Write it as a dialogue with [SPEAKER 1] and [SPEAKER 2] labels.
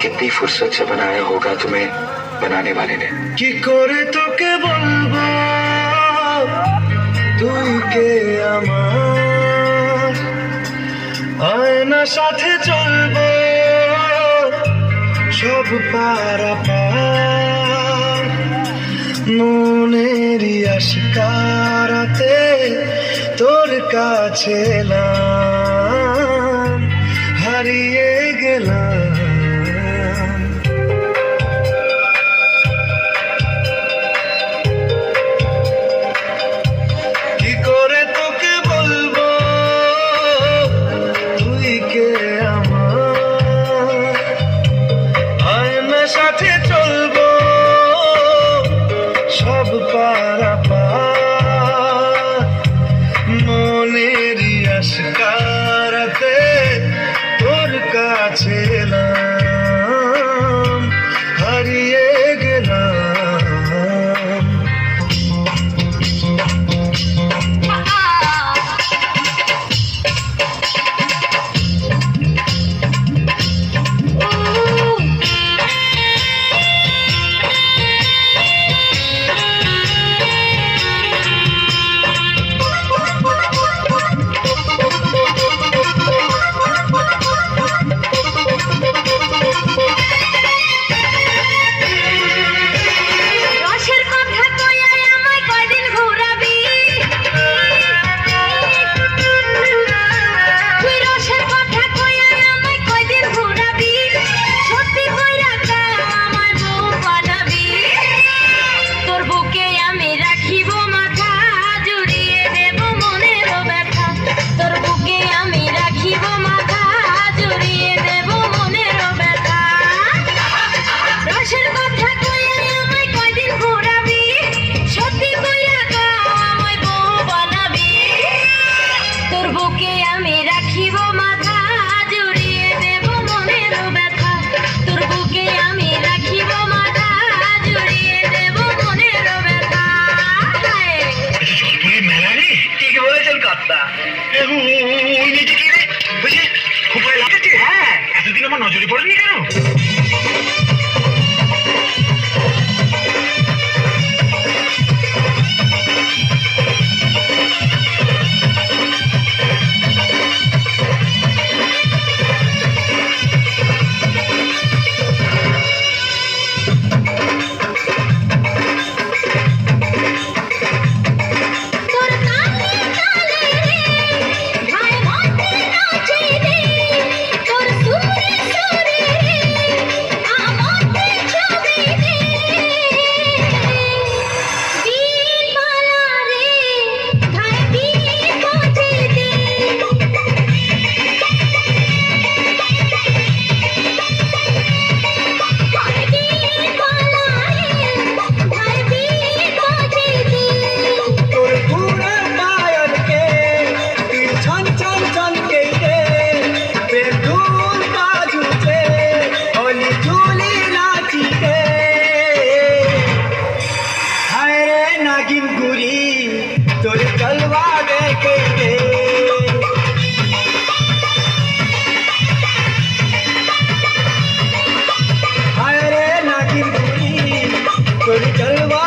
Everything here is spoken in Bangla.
[SPEAKER 1] कितनी फुर्सत से बनाया होगा तुम्हें बनाने वाले ने।
[SPEAKER 2] কি করে তোকে বলবো তুই কে আমার, আয়না সাথে চলবো সব পারাপার, মনেরই আশকারাতে তোর কাছে এলাম, হারিয়ে গেলাম। কি করে তোকে বলবো তুই কে আমার, আয়নার সাথে চলবো সব পারাপার, মনেরই আশকারাতে তোর কাছে এলাম, হারিয়ে গেলাম। এতদিন আমার নজরে পড়েনি কেন? তোর জলवा देखे के हाय रे नागिन गुरी, তোর জলवा